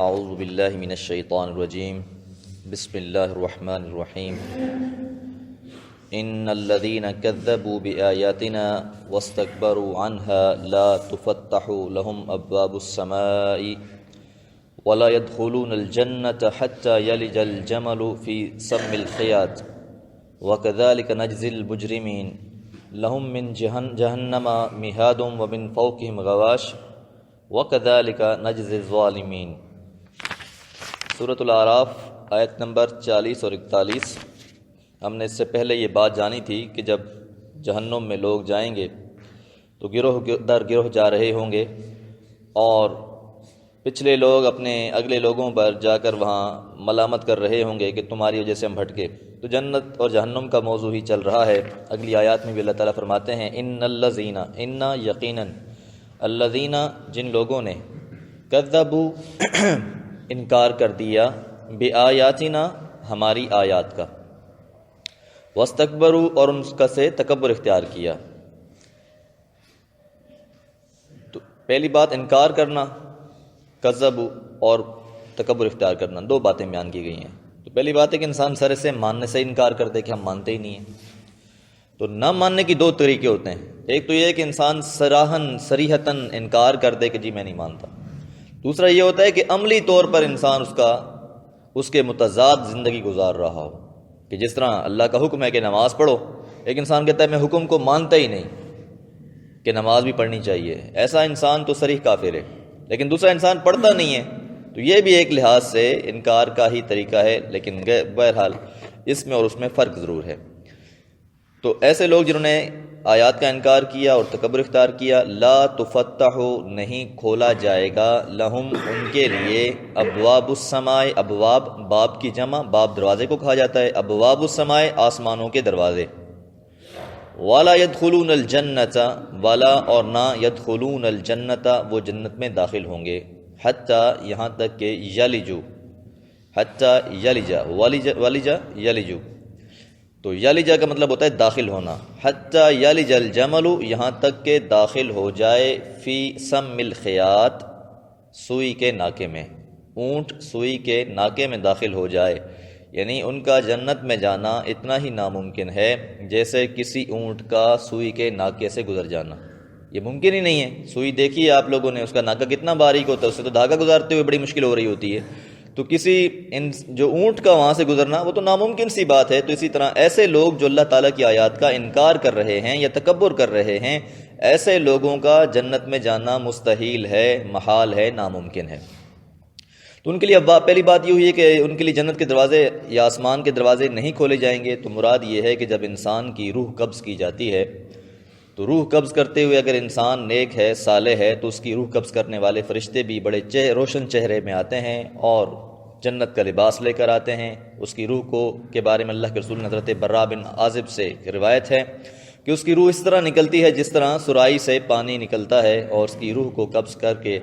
اعوذ باللہ من الشیطان الرجیم بسم اللہ الرحمن الرحیم ان الذین کذبوا بآیاتنا واستکبروا عنها لا تفتح لهم ابواب السماء ولا يدخلون الجنة حتى يلج الجمل في سم الخياط وكذلك نجزي المجرمين لهم من جہنم مہاد ومن فوقهم غواش وَكَذَلِكَ نَجْزِي الظَّالِمِينَ۔ سورۃ الاعراف آیت نمبر 40 اور 41۔ ہم نے اس سے پہلے یہ بات جانی تھی کہ جب جہنم میں لوگ جائیں گے تو گروہ در گروہ جا رہے ہوں گے، اور پچھلے لوگ اپنے اگلے لوگوں پر جا کر وہاں ملامت کر رہے ہوں گے کہ تمہاری وجہ سے ہم بھٹکے۔ تو جنت اور جہنم کا موضوع ہی چل رہا ہے۔ اگلی آیات میں بھی اللہ تعالیٰ فرماتے ہیں ان الذین، ان یقیناً، الذین جن لوگوں نے، کذبوا انکار کر دیا، بآیاتنا ہماری آیات کا، واستکبروا اور ان کا سے تکبر اختیار کیا۔ تو پہلی بات انکار کرنا، کذبوا اور تکبر اختیار کرنا، دو باتیں بیان کی گئی ہیں۔ تو پہلی بات ہے کہ انسان سر سے ماننے سے انکار کر دے کہ ہم مانتے ہی نہیں ہیں۔ تو نہ ماننے کی دو طریقے ہوتے ہیں، ایک تو یہ ہے کہ انسان صریحتاً انکار کر دے کہ جی میں نہیں مانتا۔ دوسرا یہ ہوتا ہے کہ عملی طور پر انسان اس کے متضاد زندگی گزار رہا ہو، کہ جس طرح اللہ کا حکم ہے کہ نماز پڑھو، ایک انسان کہتا ہے میں حکم کو مانتا ہی نہیں کہ نماز بھی پڑھنی چاہیے، ایسا انسان تو صریح کافر ہے۔ لیکن دوسرا انسان پڑھتا نہیں ہے، تو یہ بھی ایک لحاظ سے انکار کا ہی طریقہ ہے، لیکن بہرحال اس میں اور اس میں فرق ضرور ہے۔ تو ایسے لوگ جنہوں نے آیات کا انکار کیا اور تکبر اختیار کیا، لا تفتح نہیں کھولا جائے گا، لہم ان کے لیے، ابواب السماء، ابواب باب کی جمع، باب دروازے کو کہا جاتا ہے، ابواب السماء آسمانوں کے دروازے، ولا يدخلون الجنت، ولا اور نہ، يدخلون الجنت وہ جنت میں داخل ہوں گے، حتی یہاں تک کہ یلجو، حتی یلجا، ولجا یلجو، تو یلجا کا مطلب ہوتا ہے داخل ہونا، حتی یلج الجمل یہاں تک کہ داخل ہو جائے، فی سم الخیاط سوئی کے ناکے میں، اونٹ سوئی کے ناکے میں داخل ہو جائے، یعنی ان کا جنت میں جانا اتنا ہی ناممکن ہے جیسے کسی اونٹ کا سوئی کے ناکے سے گزر جانا۔ یہ ممکن ہی نہیں ہے۔ سوئی دیکھی ہے آپ لوگوں نے، اس کا ناکا کتنا باریک ہوتا ہے، اس سے تو دھاگا گزارتے ہوئے بڑی مشکل ہو رہی ہوتی ہے، تو کسی جو اونٹ کا وہاں سے گزرنا وہ تو ناممکن سی بات ہے۔ تو اسی طرح ایسے لوگ جو اللہ تعالیٰ کی آیات کا انکار کر رہے ہیں یا تکبر کر رہے ہیں، ایسے لوگوں کا جنت میں جانا مستحیل ہے، محال ہے، ناممکن ہے۔ تو ان کے لیے اب پہلی بات یہ ہوئی ہے کہ ان کے لیے جنت کے دروازے یا آسمان کے دروازے نہیں کھولے جائیں گے۔ تو مراد یہ ہے کہ جب انسان کی روح قبض کی جاتی ہے، تو روح قبض کرتے ہوئے اگر انسان نیک ہے، صالح ہے، تو اس کی روح قبض کرنے والے فرشتے بھی بڑے روشن چہرے میں آتے ہیں اور جنت کا لباس لے کر آتے ہیں۔ اس کی روح کے بارے میں اللہ کے رسول حضرت برا بن عازب سے روایت ہے کہ اس کی روح اس طرح نکلتی ہے جس طرح سرائی سے پانی نکلتا ہے، اور اس کی روح کو قبض کر کے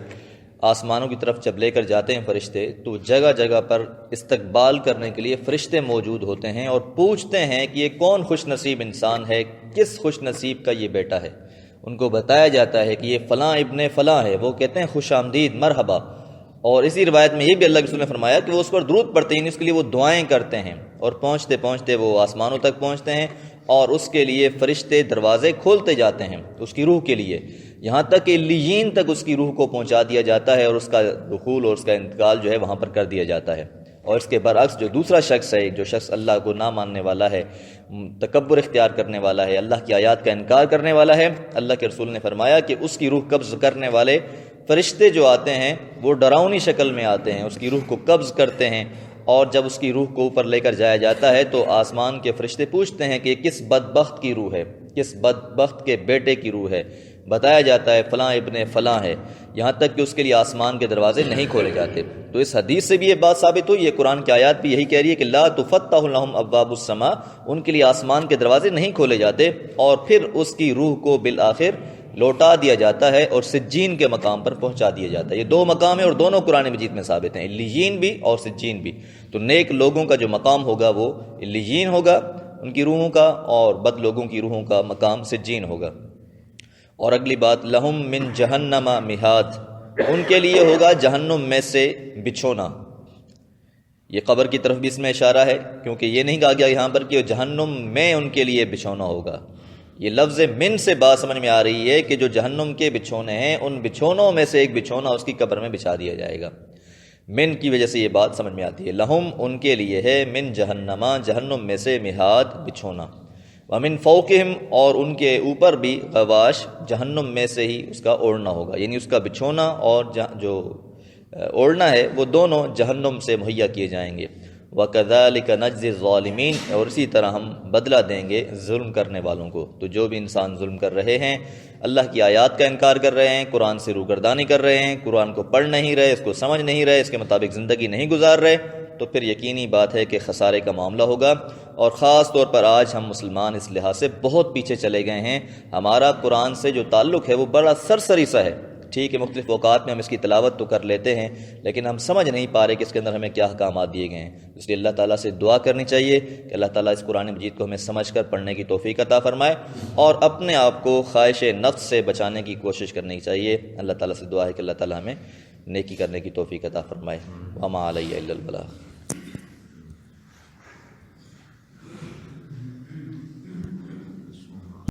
آسمانوں کی طرف جب لے کر جاتے ہیں فرشتے، تو جگہ جگہ پر استقبال کرنے کے لیے فرشتے موجود ہوتے ہیں اور پوچھتے ہیں کہ یہ کون خوش نصیب انسان ہے، کس خوش نصیب کا یہ بیٹا ہے۔ ان کو بتایا جاتا ہے کہ یہ فلاں ابن فلاں ہے، وہ کہتے ہیں خوش آمدید، مرحبا۔ اور اسی روایت میں یہ بھی اللہ کے رسول نے فرمایا کہ وہ اس پر درود پڑھتے ہیں، اس کے لیے وہ دعائیں کرتے ہیں، اور پہنچتے پہنچتے وہ آسمانوں تک پہنچتے ہیں، اور اس کے لیے فرشتے دروازے کھولتے جاتے ہیں اس کی روح کے لیے، یہاں تک کہ علیین تک اس کی روح کو پہنچا دیا جاتا ہے، اور اس کا دخول اور اس کا انتقال جو ہے وہاں پر کر دیا جاتا ہے۔ اور اس کے برعکس جو دوسرا شخص ہے، جو شخص اللہ کو نہ ماننے والا ہے، تکبر اختیار کرنے والا ہے، اللہ کی آیات کا انکار کرنے والا ہے، اللہ کے رسول نے فرمایا کہ اس کی روح قبض کرنے والے فرشتے جو آتے ہیں وہ ڈراؤنی شکل میں آتے ہیں، اس کی روح کو قبض کرتے ہیں، اور جب اس کی روح کو اوپر لے کر جایا جاتا ہے تو آسمان کے فرشتے پوچھتے ہیں کہ یہ کس بدبخت کی روح ہے، کس بدبخت کے بیٹے کی روح ہے۔ بتایا جاتا ہے فلاں ابن فلاں ہے، یہاں تک کہ اس کے لیے آسمان کے دروازے نہیں کھولے جاتے۔ تو اس حدیث سے بھی یہ بات ثابت ہوئی، یہ قرآن کی آیات بھی یہی کہہ رہی ہے کہ لا تفتح لهم ابواب السماء، ان کے لیے آسمان کے دروازے نہیں کھولے جاتے، اور پھر اس کی روح کو بالآخر لوٹا دیا جاتا ہے اور سجین کے مقام پر پہنچا دیا جاتا ہے۔ یہ دو مقام ہیں اور دونوں قرآن مجید میں ثابت ہیں، علیین بھی اور سجین بھی۔ تو نیک لوگوں کا جو مقام ہوگا وہ علیین ہوگا ان کی روحوں کا، اور بد لوگوں کی روحوں کا مقام سجین ہوگا۔ اور اگلی بات، لہم من جہنم مہاد، ان کے لیے ہوگا جہنم میں سے بچھونا. یہ قبر کی طرف بھی اس میں اشارہ ہے، کیونکہ یہ نہیں کہا گیا یہاں پر کہ جہنم میں ان کے لیے بچھونا ہوگا. یہ لفظ من سے بات سمجھ میں آ رہی ہے کہ جو جہنم کے بچھونے ہیں ان بچھونوں میں سے ایک بچھونا اس کی قبر میں بچھا دیا جائے گا. من کی وجہ سے یہ بات سمجھ میں آتی ہے. لہم ان کے لیے ہے من جہنما جہنم میں سے مہاد بچھونا. ومن فوقہم اور ان کے اوپر بھی غواش جہنم میں سے ہی اس کا اوڑھنا ہوگا، یعنی اس کا بچھونا اور جو اوڑھنا ہے وہ دونوں جہنم سے مہیا کیے جائیں گے. وَكَذَلِكَ نَجْزِي الظَّالِمِينَ اور اسی طرح ہم بدلہ دیں گے ظلم کرنے والوں کو. تو جو بھی انسان ظلم کر رہے ہیں، اللہ کی آیات کا انکار کر رہے ہیں، قرآن سے روگردانی کر رہے ہیں، قرآن کو پڑھ نہیں رہے، اس کو سمجھ نہیں رہے، اس کے مطابق زندگی نہیں گزار رہے، تو پھر یقینی بات ہے کہ خسارے کا معاملہ ہوگا. اور خاص طور پر آج ہم مسلمان اس لحاظ سے بہت پیچھے چلے گئے ہیں. ہمارا قرآن سے جو تعلق ہے وہ بڑا سرسری سا ہے. ٹھیک ہے، مختلف اوقات میں ہم اس کی تلاوت تو کر لیتے ہیں، لیکن ہم سمجھ نہیں پا رہے کہ اس کے اندر ہمیں کیا احکامات دیے گئے ہیں. اس لیے اللہ تعالیٰ سے دعا کرنی چاہیے کہ اللہ تعالیٰ اس قرآن مجید کو ہمیں سمجھ کر پڑھنے کی توفیق عطا فرمائے، اور اپنے آپ کو خواہش نفس سے بچانے کی کوشش کرنی چاہیے. اللہ تعالیٰ سے دعا ہے کہ اللہ تعالیٰ ہمیں نیکی کرنے کی توفیق عطا فرمائے. وما علیہ الا البلاغ.